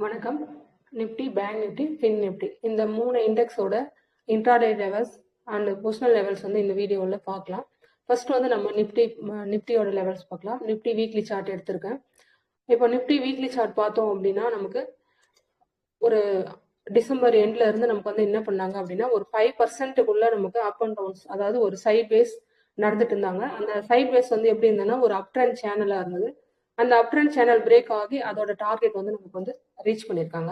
வணக்கம். Nifty, bank Nifty, fin Nifty இந்த 3 இண்டெக்ஸோட intraday levels and positional levels வந்து இந்த வீடியோவில் பார்க்கலாம். ஃபர்ஸ்ட் வந்து நம்ம நிஃப்டியோட லெவல்ஸ் பார்க்கலாம். நிஃப்டி வீக்லி சார்ட் எடுத்திருக்கேன். இப்போ நிஃப்டி வீக்லி சார்ட் பார்த்தோம் அப்படின்னா நமக்கு ஒரு டிசம்பர் எண்ட்ல இருந்து நமக்கு வந்து என்ன பண்ணாங்க அப்படின்னா ஒரு 5%க்குள்ள நமக்கு அப் அண்ட் டவுன்ஸ், அதாவது ஒரு சைட் வேஸ் நடந்துட்டு இருந்தாங்க. அந்த சைட் வேஸ் வந்து எப்படி இருந்ததுன்னா ஒரு அப் ட்ரெண்ட் சேனலா இருந்தது. அந்த அப் ட்ரெண்ட் சேனல் பிரேக் ஆகி அதோட டார்கெட் வந்து நமக்கு வந்து ரீச் பண்ணியிருக்காங்க.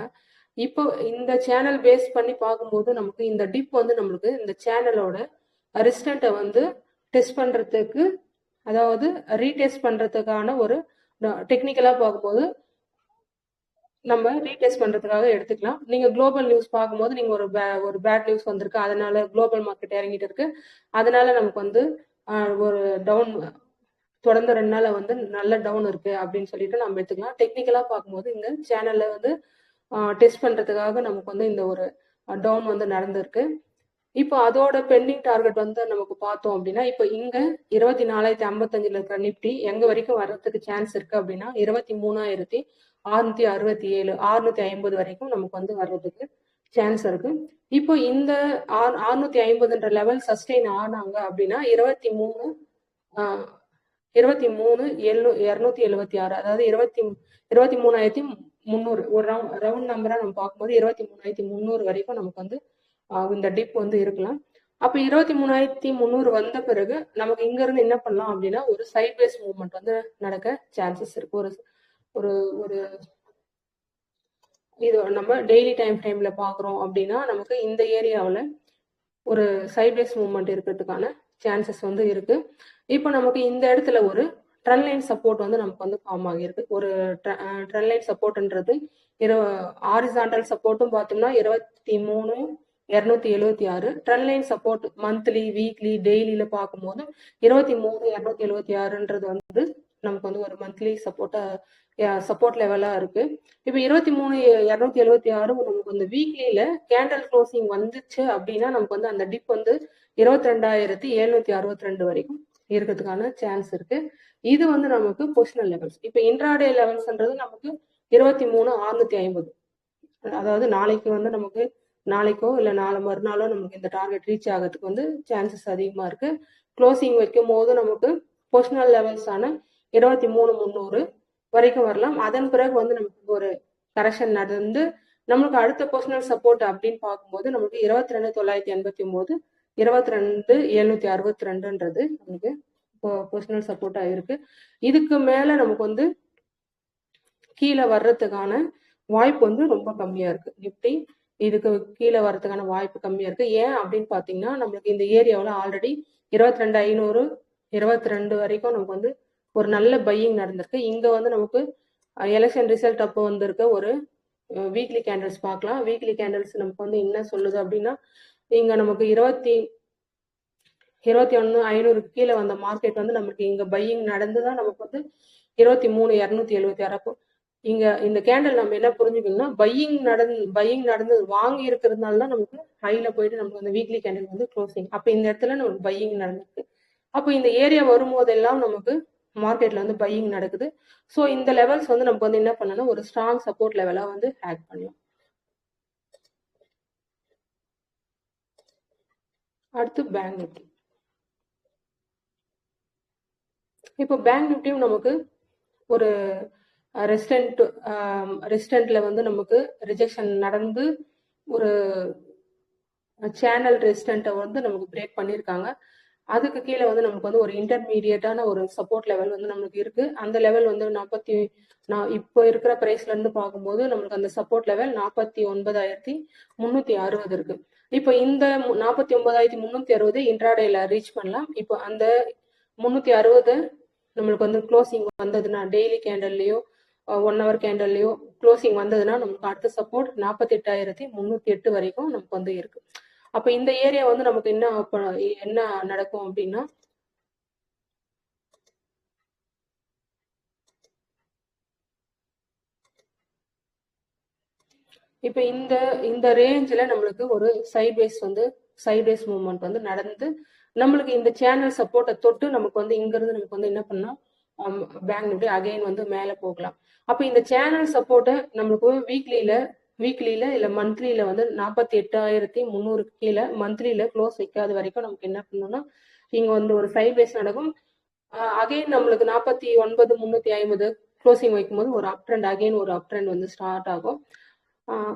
இப்போ இந்த சேனல் பேஸ் பண்ணி பார்க்கும்போது நமக்கு இந்த டிப் வந்து நம்மளுக்கு இந்த சேனலோட ரெசிஸ்டண்ட்டை வந்து டெஸ்ட் பண்றதுக்கு, அதாவது ரீடெஸ்ட் பண்றதுக்கான ஒரு டெக்னிக்கலா பார்க்கும்போது நம்ம ரீடெஸ்ட் பண்றதுக்காக எடுத்துக்கலாம். நீங்க குளோபல் நியூஸ் பார்க்கும்போது நீங்க ஒரு பேட் நியூஸ் வந்திருக்கு, அதனால குளோபல் மார்க்கெட் இறங்கிட்டு இருக்கு, அதனால நமக்கு வந்து ஒரு டவுன் தொடர்ந்து 2 நாள் வந்து நல்ல டவுன் இருக்கு அப்படின்னு சொல்லிட்டு நம்ம எடுத்துக்கலாம். டெக்னிக்கலா பார்க்கும்போது இந்த சேனல்ல வந்து டெஸ்ட் பண்றதுக்காக நமக்கு வந்து இந்த ஒரு டவுன் வந்து நடந்திருக்கு. இப்போ அதோட பெண்டிங் டார்கெட் வந்து நமக்கு பார்த்தோம் அப்படின்னா இப்போ இங்க 24,055 இருக்கிற நிப்டி எங்க வரைக்கும் வர்றதுக்கு சான்ஸ் இருக்கு அப்படின்னா 23,667 650 வரைக்கும் நமக்கு வந்து வர்றதுக்கு சான்ஸ் இருக்கு. இப்போ இந்த 650 லெவல் சஸ்டெயின் ஆனாங்க அப்படின்னா 23,276, அதாவது 23,300 ஒரு ரவுண்ட் நம்பரா நம்ம பார்க்கும்போது 23,300 வரைக்கும் நமக்கு வந்து இந்த டிப் வந்து இருக்கலாம். அப்ப 23,300 வந்த பிறகு நமக்கு இங்க இருந்து என்ன பண்ணலாம் அப்படின்னா ஒரு சைட்வேஸ் மூவ்மெண்ட் வந்து நடக்க சான்சஸ் இருக்கு. ஒரு ஒரு இது நம்ம டெய்லி டைம் ஃப்ரேம்ல பாக்குறோம் அப்படின்னா நமக்கு இந்த ஏரியாவில் ஒரு சைட்வேஸ் மூவ்மெண்ட் இருக்கிறதுக்கான சான்சஸ் வந்து இருக்கு. இப்போ நமக்கு இந்த இடத்துல ஒரு ட்ரெண்ட் லைன் சப்போர்ட் வந்து நமக்கு வந்து ஃபார்ம் ஆகியிருக்கு. ஒரு ட்ரெண்ட் லைன் சப்போர்ட்ன்றது ஹாரிசான்டல் சப்போர்ட்டும் பார்த்தோம்னா 23,276, trend line support monthly, weekly, டெய்லியில பார்க்கும்போது 23,276ன்றது வந்து நமக்கு வந்து ஒரு மந்த்லி சப்போர்ட் லெவலா இருக்கு. இப்போ 23,276 நமக்கு வந்து வீக்லியில கேண்டல் க்ளோசிங் வந்துச்சு அப்படின்னா நமக்கு வந்து அந்த டிப் வந்து 22,762 வரைக்கும் இருக்கிறதுக்கான சான்ஸ் இருக்கு. இது வந்து நமக்கு பொசிஷனல் லெவல்ஸ். இப்போ இன்ட்ராடே லெவல்ஸ்ன்றது நமக்கு 23,650, அதாவது நாளைக்கு வந்து நமக்கு நாளைக்கோ இல்லை நாளை மறுநாளோ நமக்கு இந்த டார்கெட் ரீச் ஆகிறதுக்கு வந்து சான்சஸ் அதிகமா இருக்கு. க்ளோசிங் வைக்கும் போது நமக்கு பொசிஷனல் லெவல்ஸ் ஆன 23,300 வரைக்கும் வரலாம். அதன் பிறகு வந்து நமக்கு ஒரு கரெக்ஷன் நடந்து நம்மளுக்கு அடுத்த பொசிஷனல் சப்போர்ட் அப்படின்னு பார்க்கும்போது நமக்கு 22,989, 22,762ன்றது நமக்கு பொசிஷனல் சப்போர்ட்டா இருக்கு. இதுக்கு மேல நமக்கு வந்து கீழே வர்றதுக்கான வாய்ப்பு வந்து ரொம்ப கம்மியா இருக்கு. நிப்டி இதுக்கு கீழே வர்றதுக்கான வாய்ப்பு கம்மியா இருக்கு. ஏன் அப்படின்னு பாத்தீங்கன்னா நம்மளுக்கு இந்த ஏரியாவில் ஆல்ரெடி 22,500, 22 வரைக்கும் நமக்கு வந்து ஒரு நல்ல பையிங் நடந்திருக்கு. இங்க வந்து நமக்கு எலெக்ஷன் ரிசல்ட் அப்போ வந்திருக்க ஒரு வீக்லி கேண்டல்ஸ் பார்க்கலாம். வீக்லி கேண்டல்ஸ் நமக்கு வந்து என்ன சொல்லுது அப்படின்னா இங்க நமக்கு 21,500 கீழே வந்த மார்க்கெட் வந்து நமக்கு இங்க பையிங் நடந்துதான் நமக்கு வந்து 23,276. அப்போ இங்க இந்த கேண்டல் நம்ம என்ன புரிஞ்சுக்கணும்னா பையிங் நடந்து வாங்கி இருக்கிறதுனால தான் நமக்கு ஹைல போயிட்டு நமக்கு அந்த வீக்லி கேண்டல் வந்து க்ளோசிங். அப்ப இந்த இடத்துல நமக்கு பையிங் நடந்திருக்கு. அப்போ இந்த ஏரியா வரும்போதெல்லாம் நமக்கு மார்க்கெட்ல வந்து பையிங் நடக்குது. ஸோ இந்த லெவல்ஸ் வந்து நமக்கு வந்து என்ன பண்ணலாம், ஒரு ஸ்ட்ராங் சப்போர்ட் லெவலா வந்து ஆட் பண்ணலாம். அடுத்து பேங்க் நிஃப்டி. இப்போ பேங்க் நிஃப்டியும் நமக்கு ஒரு ரெசிஸ்டன்ட்ல வந்து நமக்கு ரிஜெக்ஷன் நடந்து ஒரு சேனல் ரெசிஸ்டன்ட்டை வந்து நமக்கு பிரேக் பண்ணியிருக்காங்க. அதுக்கு கீழே வந்து நமக்கு வந்து ஒரு இன்டர்மீடியட்டான ஒரு சப்போர்ட் லெவல் வந்து நமக்கு இருக்கு. அந்த லெவல் வந்து இப்போ இருக்கிற பிரைஸ்ல இருந்து பார்க்கும்போது நமக்கு அந்த சப்போர்ட் லெவல் 49,360 இருக்கு. இப்போ இந்த 49,360 இன்ட்ராடேல ரீச் பண்ணலாம். இப்போ அந்த 360 நம்மளுக்கு வந்து க்ளோசிங் வந்ததுன்னா டெய்லி கேண்டல்லையோ 1 hour கேண்டல்லையோ க்ளோசிங் வந்ததுன்னா நமக்கு அடுத்த சப்போர்ட் 48,308 வரைக்கும் நமக்கு வந்து இருக்கு. அப்ப இந்த ஏரியா வந்து நமக்கு என்ன நடக்கும் அப்படின்னா இப்ப இந்த ரேஞ்சில் நம்மளுக்கு ஒரு சைட்வேஸ் மூவ்மெண்ட் வந்து நடந்து நம்மளுக்கு இந்த சேனல் சப்போர்ட்டை தொட்டு நமக்கு வந்து இங்க இருந்து நமக்கு வந்து என்ன பண்ணா பேங்க் நிஃப்டி அகைன் வந்து மேலே போகலாம். அப்போ இந்த சேனல் சப்போர்ட்டை நம்மளுக்கு வீக்லியில இல்லை மந்த்லியில வந்து 48,300 கீழே மந்த்லியில க்ளோஸ் வைக்காத வரைக்கும் நமக்கு என்ன பண்ணணும்னா இங்கே வந்து ஒரு சைட் வேஸ் நடக்கும். அகைன் நம்மளுக்கு 49,350 க்ளோசிங் வைக்கும்போது ஒரு அப் ட்ரெண்ட் அகைன் ஒரு அப் ட்ரெண்ட் வந்து ஸ்டார்ட் ஆகும்.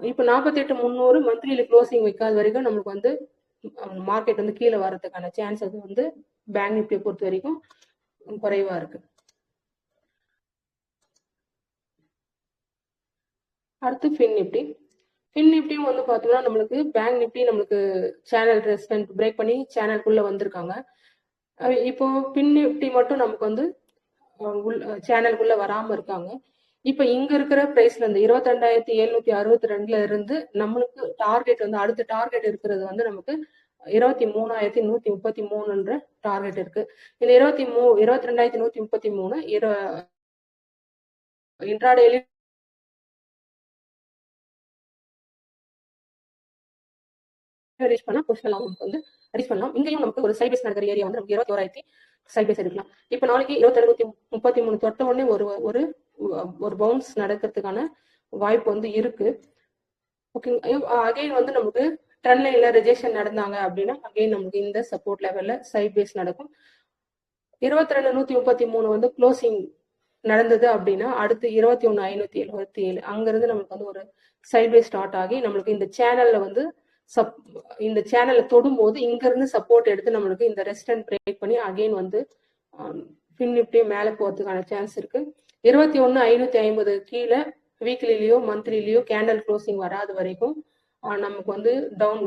இப்போ 48,300 மந்த்லியில க்ளோசிங் வைக்காத வரைக்கும் நமக்கு வந்து மார்க்கெட் வந்து கீழே வர்றதுக்கான சான்சஸ் வந்து பேங்க் நிஃப்டியை பொறுத்த வரைக்கும் குறைவா இருக்கு. அடுத்து ஃபின் நிஃப்டியும் வந்து பார்த்தோம்னா நம்மளுக்கு பேங்க் நிஃப்டி நம்மளுக்கு சேனல் ரெசிஸ்டன்ட் பிரேக் பண்ணி சேனலுக்குள்ள வந்திருக்காங்க. இப்போ ஃபின் நிஃப்டி மட்டும் நமக்கு வந்து சேனலுக்குள்ள வராம இருக்காங்க. இப்போ இங்க இருக்கிற பிரைஸ்ல இருந்து 22,762 இருந்து நம்மளுக்கு டார்கெட் வந்து அடுத்த டார்கெட் இருக்கிறது வந்து நமக்கு 23,133 டார்கெட் இருக்கு. இந்த 22,133 இன்ட்ராடேலி ரீச் பண்ணா பொசிஷனல் அமௌண்ட் வந்து ரீச் பண்ணலாம். இங்கேயும் நமக்கு ஒரு சைபேஸ் நடக்கிற ஏரியா வந்து நமக்கு 21,000 சைபேஸ் எடுக்கலாம். இப்போ நாளைக்கு 22,33 தொட்ட உடனே ஒரு ஒரு பவுன்ஸ் நடக்கிறதுக்கான வாய்ப்பு வந்து இருக்கு. ஓகேங்க. அகைன் வந்து நமக்கு ட்ரெண்ட் லைன்ல ரிஜெக்ஷன் நடந்தாங்க அப்படின்னா அகைன் நமக்கு இந்த சப்போர்ட் லெவல்ல சைபேஸ் நடக்கும். 22,133 வந்து க்ளோசிங் நடந்தது அப்படின்னா அடுத்து 21,577 அங்கிருந்து நமக்கு வந்து ஒரு சைட்வேஸ் ஸ்டார்ட் ஆகி நம்மளுக்கு இந்த சேனல்ல வந்து இந்த சேனலை தொடும்போது இங்க இருந்து சப்போர்ட் எடுத்து நம்மளுக்கு இந்த ரெசிஸ்டன்ட் பிரேக் பண்ணி அகைன் வந்து ஃபின் நிஃப்டியும் மேலே போறதுக்கான சான்ஸ் இருக்கு. 21,550 கீழே வீக்லிலயோ மந்த்லிலயோ கேண்டல் க்ளோசிங் வராது வரைக்கும் நமக்கு வந்து டவுன்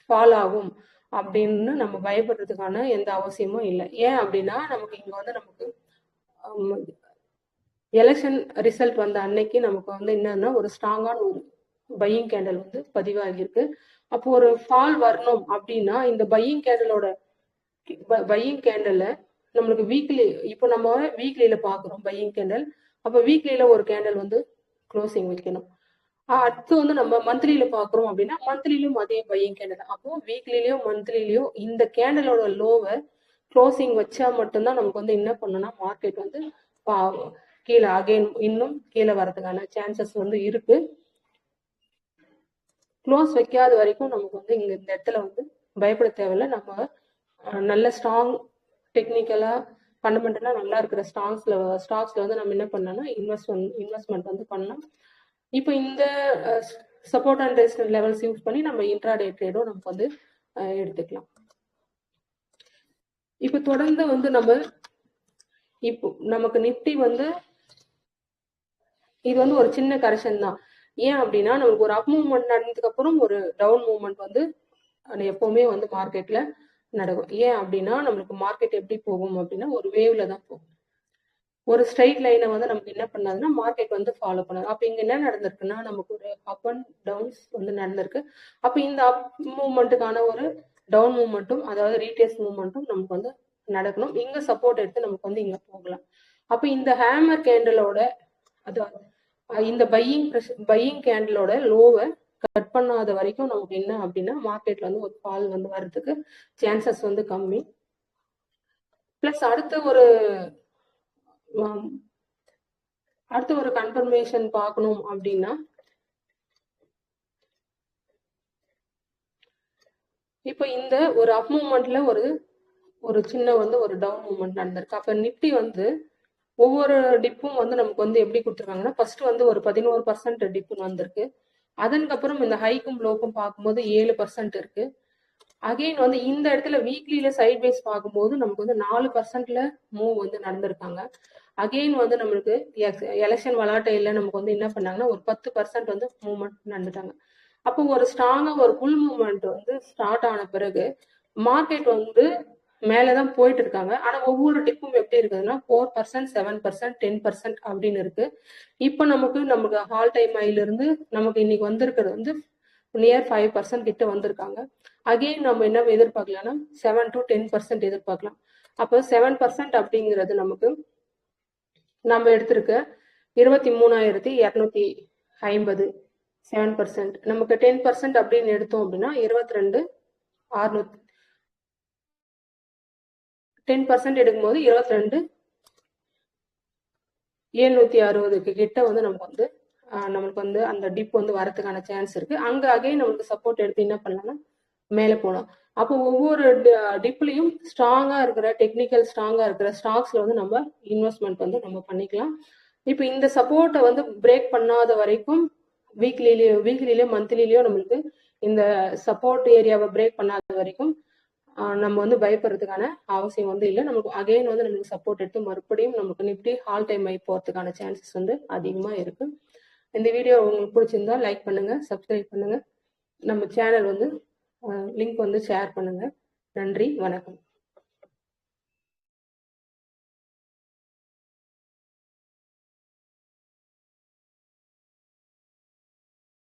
ஃபால் ஆகும் அப்படின்னு நம்ம பயப்படுறதுக்கான எந்த அவசியமும் இல்லை. ஏன் அப்படின்னா நமக்கு இங்க வந்து நமக்கு எலெக்ஷன் ரிசல்ட் வந்த அன்னைக்கு நமக்கு வந்து என்னன்னா ஒரு ஸ்ட்ராங்கான ஒரு பையிங் கேண்டல் வந்து பதிவாகியிருக்கு. அப்போ ஒரு ஃபால் வரணும் அப்படின்னா இந்த பையிங் கேண்டல்ல நம்மளுக்கு வீக்லி இப்போ நம்ம வீக்லியில பாக்குறோம் பையிங் கேண்டல். அப்போ வீக்லியில ஒரு கேண்டல் வந்து க்ளோசிங் வைக்கணும். அடுத்து வந்து நம்ம மந்த்லியில பாக்குறோம் அப்படின்னா மந்த்லிலும் அதே பையிங் கேண்டல். அப்போ வீக்லிலயோ மந்த்லிலயோ இந்த கேண்டலோட லோவை க்ளோசிங் வச்சா மட்டும்தான் நமக்கு வந்து என்ன பண்ணணும்னா மார்க்கெட் வந்து கீழே அகைன் இன்னும் கீழே வர்றதுக்கான சான்சஸ் வந்து இருக்கு. க்ளோஸ் வைக்காத வரைக்கும் நமக்கு வந்து இங்க இந்த இடத்துல வந்து பயப்பட தேவையில்லை. நம்ம நல்ல ஸ்ட்ராங் டெக்னிக்கலா ஃபண்டமெண்டலா நல்லா இருக்கிற ஸ்டாக்ஸ்ல வந்து நம்ம என்ன பண்ணோம்னா இன்வெஸ்ட்மெண்ட் வந்து பண்ணலாம். இப்போ இந்த support and resistance levels use பண்ணி நம்ம இன்ட்ராடே ட்ரேடும் நமக்கு வந்து எடுத்துக்கலாம். இப்போ தொடர்ந்து வந்து இப்போ நமக்கு நிஃப்டி வந்து இது வந்து ஒரு சின்ன கரெக்ஷன் தான். ஏன் அப்படின்னா நமக்கு ஒரு அப் மூவ்மெண்ட் நடந்ததுக்கு அப்புறம் ஒரு டவுன் மூவ்மெண்ட் வந்து எப்பவுமே வந்து மார்க்கெட்ல நடக்கும். ஏன் அப்படின்னா நம்மளுக்கு மார்க்கெட் எப்படி போகும் அப்படின்னா ஒரு வேவ்ல தான் போகும். ஒரு ஸ்ட்ரைட் லைனை வந்து நமக்கு என்ன பண்ணாதுன்னா மார்க்கெட் வந்து ஃபாலோ பண்ணாது. அப்ப இங்க என்ன நடந்திருக்குன்னா நமக்கு ஒரு அப் அண்ட் டவுன்ஸ் வந்து நடந்திருக்கு. அப்ப இந்த அப் மூவ்மெண்ட்டுக்கான ஒரு டவுன் மூவ்மெண்ட்டும் அதாவது ரீடேஸ் மூவ்மெண்ட்டும் நமக்கு வந்து நடக்கணும். இங்க சப்போர்ட் எடுத்து நமக்கு வந்து இங்க போகலாம். அப்ப இந்த ஹேமர் கேண்டலோட அதாவது இந்த பையிங் கேண்டலோட லோவை கட் பண்ணாத வரைக்கும் நமக்கு என்ன அப்படின்னா மார்க்கெட்ல வந்து ஒரு ஃபால் வந்து வர்றதுக்கு சான்சஸ் வந்து கம்மி. பிளஸ் அடுத்த ஒரு கன்ஃபர்மேஷன் பார்க்கணும் அப்படின்னா இப்போ இந்த ஒரு அப் மூவ்மெண்ட்ல ஒரு சின்ன வந்து ஒரு டவுன் மூவ்மெண்ட் நடந்திருக்கு. அப்ப நிப்டி வந்து ஒவ்வொரு டிப்பும் வந்து நமக்கு வந்து எப்படி கொடுத்துருக்காங்கன்னா ஃபர்ஸ்ட் வந்து ஒரு 11% டிப்புன்னு வந்திருக்கு. அதற்கப்புறம் இந்த ஹைக்கும் லோக்கும் பார்க்கும்போது 7% இருக்கு. அகெயின் வந்து இந்த இடத்துல வீக்லியில சைட் வைஸ் பார்க்கும்போது நமக்கு வந்து 4%ல மூவ் வந்து நடந்திருக்காங்க. அகெயின் வந்து நம்மளுக்கு எலெக்ஷன் வலாட்டையில நமக்கு வந்து என்ன பண்ணாங்கன்னா ஒரு 10% வந்து மூவ்மெண்ட் நடந்துட்டாங்க. அப்போ ஒரு ஸ்ட்ராங்கா ஒரு புல் மூவ்மெண்ட் வந்து ஸ்டார்ட் ஆன பிறகு மார்க்கெட் வந்து மேலதான் போயிட்டு இருக்காங்க. ஆனா ஒவ்வொரு டிப்பும் எப்படி இருக்குதுன்னா 4%, 7%, 10% அப்படின்னு இருக்கு. இப்போ நமக்கு ஹால் டைம் ஆயில இருந்து நமக்கு இன்னைக்கு வந்திருக்கிறது வந்து நியர் 5% கிட்ட வந்திருக்காங்க. அகெயின் நம்ம என்ன எதிர்பார்க்கலாம்னா 7 to 10% எதிர்பார்க்கலாம். அப்போ 7% அப்படிங்கிறது நமக்கு நம்ம எடுத்திருக்க 23,250 7%. நமக்கு 10% அப்படின்னு எடுத்தோம் அப்படின்னா 22,600 10% எடுக்கும்போது 760க்கு கிட்ட வந்து நம்மளுக்கு வந்து அந்த டிப் வந்து வரதுக்கான சான்ஸ் இருக்கு. அங்க அகைன் நம்மளுக்கு சப்போர்ட் எடுத்து என்ன பண்ணலாம்னா மேலே போகலாம். அப்போ ஒவ்வொரு டிப்லையும் ஸ்ட்ராங்கா இருக்கிற டெக்னிக்கல் ஸ்ட்ராங்கா இருக்கிற ஸ்டாக்ஸ்ல வந்து நம்ம இன்வெஸ்ட்மெண்ட் வந்து நம்ம பண்ணிக்கலாம். இப்போ இந்த சப்போர்ட்டை வந்து பிரேக் பண்ணாத வரைக்கும் வீக்லிலேயோ மந்த்லிலேயோ நம்மளுக்கு இந்த சப்போர்ட் ஏரியாவை பிரேக் பண்ணாத வரைக்கும் நம்ம வந்து பயப்படுறதுக்கான அவசியம் வந்து இல்லை. நமக்கு அகைன் வந்து நம்மளுக்கு சப்போர்ட் எடுத்து மறுபடியும் நமக்கு நிப்டி ஆல் டைம் ஆகி போகிறதுக்கான சான்சஸ் வந்து அதிகமாக இருக்கு. இந்த வீடியோ உங்களுக்கு பிடிச்சிருந்தா லைக் பண்ணுங்க, சப்ஸ்கிரைப் பண்ணுங்க, நம்ம சேனல் வந்து லிங்க் வந்து ஷேர் பண்ணுங்க. நன்றி, வணக்கம்.